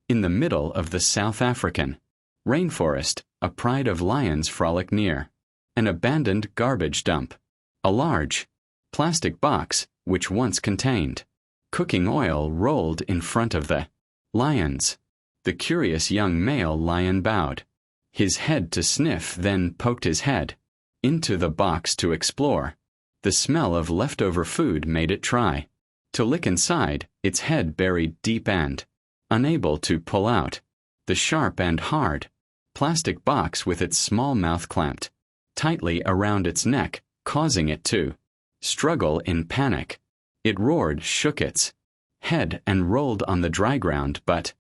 In the middle of the South African rainforest, a pride of lions frolic near an abandoned garbage dump. A large plastic box, which once contained cooking oil, rolled in front of the lions. The curious young male lion bowed his head to sniff, then poked his head into the box to explore. The smell of leftover food made it try to lick inside, its head buried deep and unable to pull out the sharp and hard plastic box with its small mouth clamped tightly around its neck, causing it to struggle in panic. It roared, shook its head, and rolled on the dry ground, but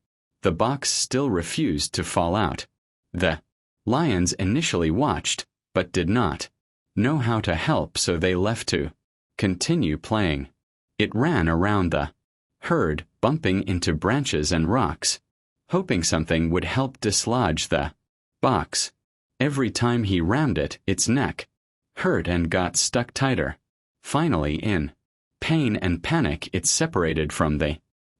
the box still refused to fall out. The lions initially watched, but did not know how to help, so they left to continue playing. It ran around the herd, bumping into branches and rocks, hoping something would help dislodge the box. Every time he rammed it, its neck hurt and got stuck tighter. Finally, in pain and panic, it separated from the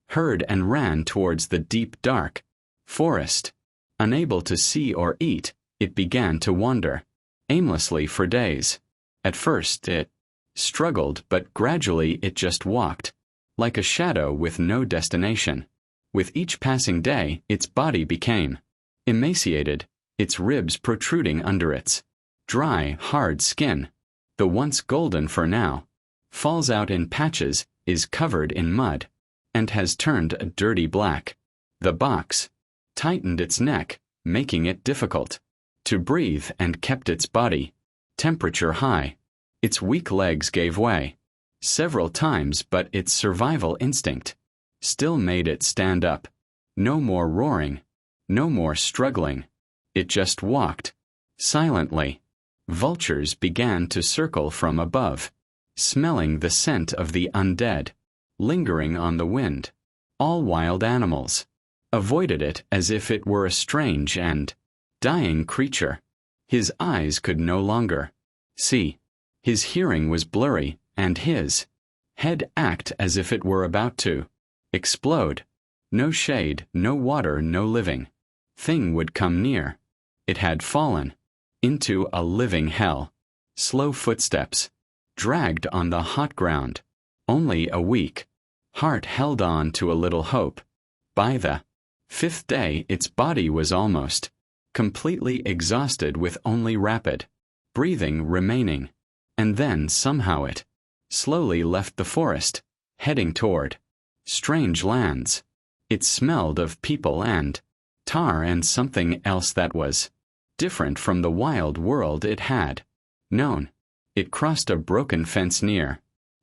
herd and ran towards the deep, dark forest. Unable to see or eat, it began to wander aimlessly for days. At first it struggled, but gradually it just walked, like a shadow with no destination. With each passing day, its body became emaciated, its ribs protruding under its dry, hard skin. The once golden fur now falls out in patches, is covered in mud, and has turned a dirty black. The box tightened its neck, making it difficult to breathe, and kept its body temperature high. Its weak legs gave way several times, but its survival instinct still made it stand up. No more roaring, no more struggling. It just walked silently. Vultures began to circle from above, smelling the scent of the undead lingering on the wind. All wild animals avoided it as if it were a strange and dying creature. His eyes could no longer see. His hearing was blurry, and his head acted as if it were about to explode. No shade, no water, no living thing would come near. It had fallen into a living hell. Slow footsteps dragged on the hot ground. Only a weak heart held on to a little hope. By the 5th day, its body was almost completely exhausted, with only rapid breathing remaining. And then somehow it slowly left the forest, heading toward strange lands. It smelled of people and tar and something else that was different from the wild world it had known. It crossed a broken fence near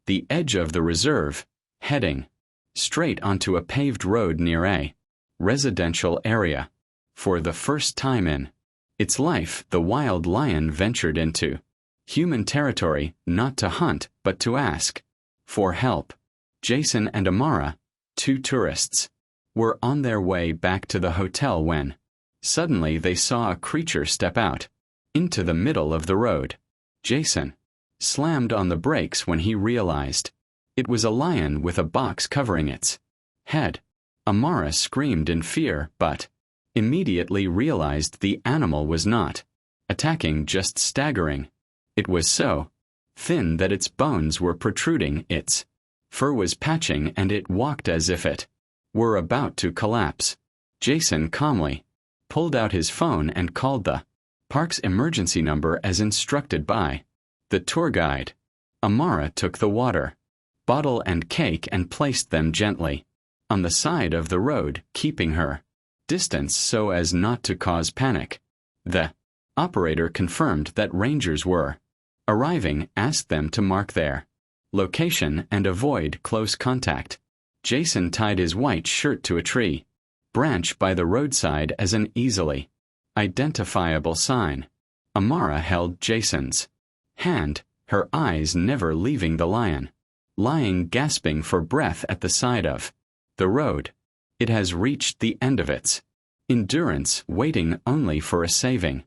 the edge of the reserve, heading straight onto a paved road near a residential area. For the first time in its life, the wild lion ventured into human territory, not to hunt, but to ask for help. Jason and Amara, 2 tourists, were on their way back to the hotel when suddenly they saw a creature step out into the middle of the road. Jason slammed on the brakes when he realized it was a lion with a box covering its head. Amara screamed in fear, but immediately realized the animal was not attacking, just staggering. It was so thin that its bones were protruding, its fur was patching, and it walked as if it were about to collapse. Jason calmly pulled out his phone and called the park's emergency number as instructed by the tour guide. Amara took the water bottle and cake and placed them gently on the side of the road, keeping her distance so as not to cause panic. The operator confirmed that rangers were arriving, asked them to mark their location and avoid close contact. Jason tied his white shirt to a tree branch by the roadside as an easily identifiable sign. Amara held Jason's hand, her eyes never leaving the lion, lying gasping for breath at the side of the road. It has reached the end of its endurance, waiting only for a saving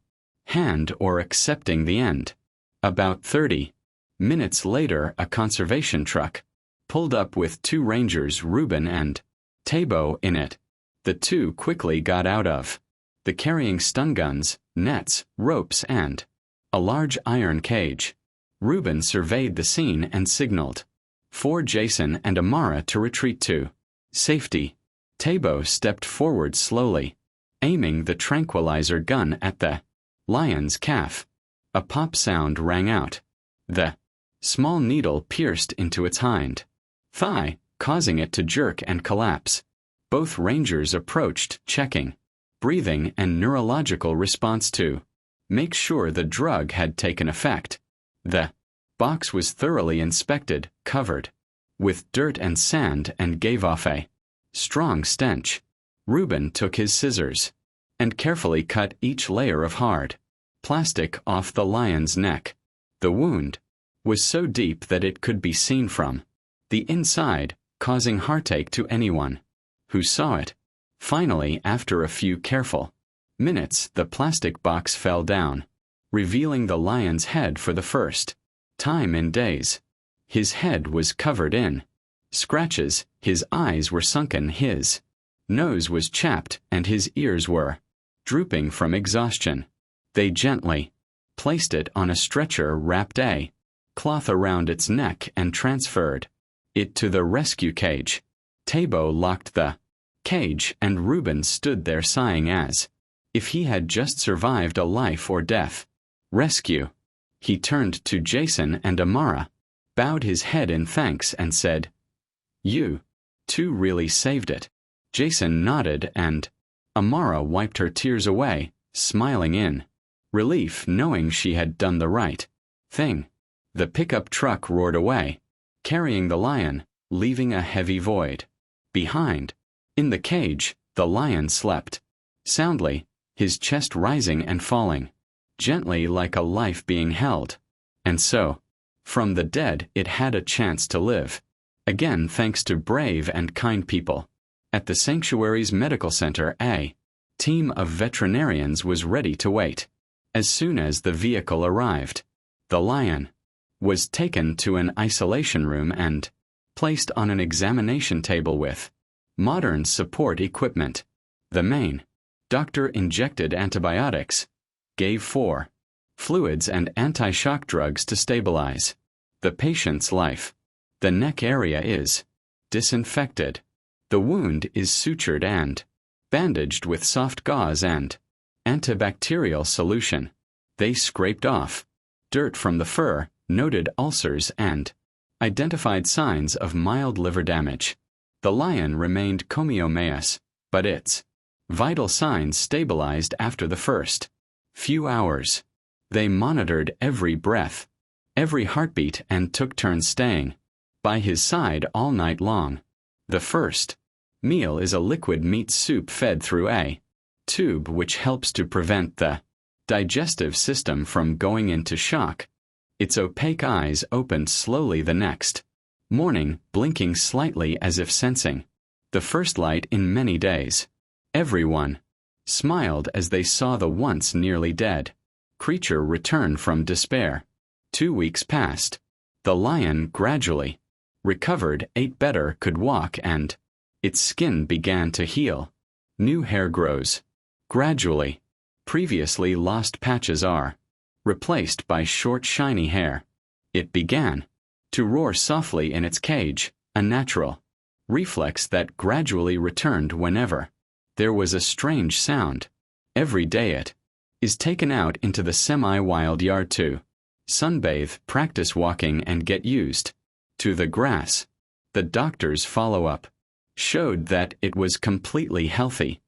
hand or accepting the end. About 30 minutes later, a conservation truck pulled up with 2 rangers, Reuben and Tabo, in it. The two quickly got out of the carrying stun guns, nets, ropes, and a large iron cage. Reuben surveyed the scene and signaled for Jason and Amara to retreat to safety. Tabo stepped forward slowly, aiming the tranquilizer gun at the lion's calf. A pop sound rang out. The small needle pierced into its hind thigh, causing it to jerk and collapse. Both rangers approached, checking breathing and neurological response to make sure the drug had taken effect. The box was thoroughly inspected, covered with dirt and sand, and gave off a strong stench. Reuben took his scissors and carefully cut each layer of hard plastic off the lion's neck. The wound was so deep that it could be seen from the inside, causing heartache to anyone who saw it. Finally, after a few careful minutes, the plastic box fell down, revealing the lion's head for the first time in days. His head was covered in scratches, his eyes were sunken, his nose was chapped, and his ears were drooping from exhaustion. They gently placed it on a stretcher, wrapped a cloth around its neck, and transferred it to the rescue cage. Tabo locked the cage, and Reuben stood there sighing as if he had just survived a life or death rescue. He turned to Jason and Amara, bowed his head in thanks, and said, "You two really saved it." Jason nodded, and Amara wiped her tears away, smiling in relief, knowing she had done the right thing. The pickup truck roared away, carrying the lion, leaving a heavy void behind. In the cage, the lion slept soundly, his chest rising and falling gently like a life being held. And so, from the dead, it had a chance to live again, thanks to brave and kind people. At the sanctuary's medical center, a team of veterinarians was ready to wait. As soon as the vehicle arrived, the lion was taken to an isolation room and placed on an examination table with modern support equipment. The main doctor injected antibiotics, gave 4 fluids and anti-shock drugs to stabilize the patient's life. The neck area is disinfected. The wound is sutured and bandaged with soft gauze and antibacterial solution. They scraped off dirt from the fur, noted ulcers, and identified signs of mild liver damage. The lion remained comatose, but its vital signs stabilized after the first few hours. They monitored every breath, every heartbeat, and took turns staying by his side all night long. The first meal is a liquid meat soup fed through a tube, which helps to prevent the digestive system from going into shock. Its opaque eyes opened slowly the next morning, blinking slightly as if sensing the first light in many days. Everyone smiled as they saw the once nearly dead creature return from despair. 2 weeks passed. The lion gradually recovered, ate better, could walk, and its skin began to heal. New hair grows gradually. Previously lost patches are replaced by short, shiny hair. It began to roar softly in its cage, a natural reflex that gradually returned whenever there was a strange sound. Every day it is taken out into the semi-wild yard to sunbathe, practice walking, and get used to the grass. The doctor's follow-up showed that it was completely healthy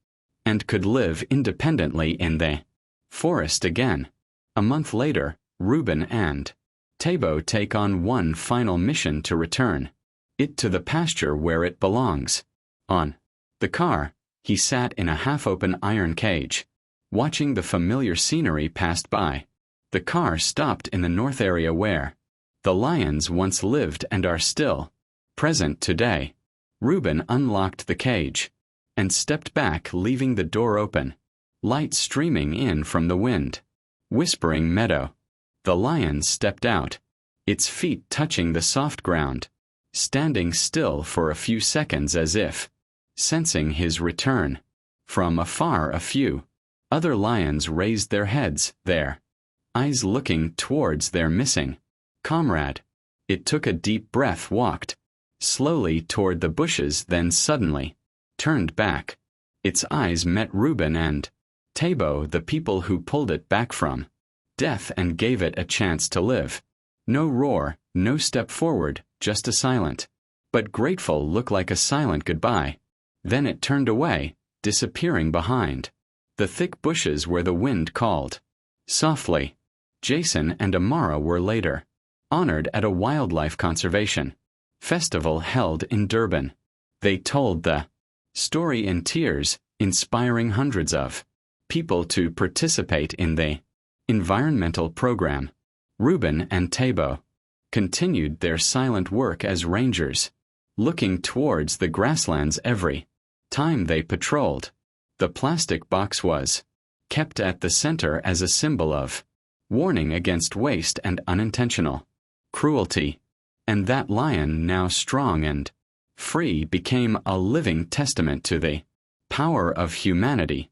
and could live independently in the forest again. A month later, Reuben and Tabo take on one final mission to return it to the pasture where it belongs. On the car, he sat in a half-open iron cage, watching the familiar scenery pass by. The car stopped in the north area where the lions once lived and are still present today. Reuben unlocked the cage and stepped back, leaving the door open, light streaming in from the wind. Whispering meadow. The lion stepped out, its feet touching the soft ground, standing still for a few seconds as if sensing his return. From afar a few other lions raised their heads, their eyes looking towards their missing comrade. It took a deep breath, walked slowly toward the bushes, then suddenly turned back. Its eyes met Reuben and Tabo, the people who pulled it back from death and gave it a chance to live. No roar, no step forward, just a silent but grateful look, like a silent goodbye. Then it turned away, disappearing behind the thick bushes where the wind called softly. Jason and Amara were later honored at a wildlife conservation festival held in Durban. They told the story in tears, inspiring hundreds of people to participate in the environmental program. Reuben and Tabo continued their silent work as rangers, looking towards the grasslands every time they patrolled. The plastic box was kept at the center as a symbol of warning against waste and unintentional cruelty. And that lion, now strong and free, became a living testament to the power of humanity.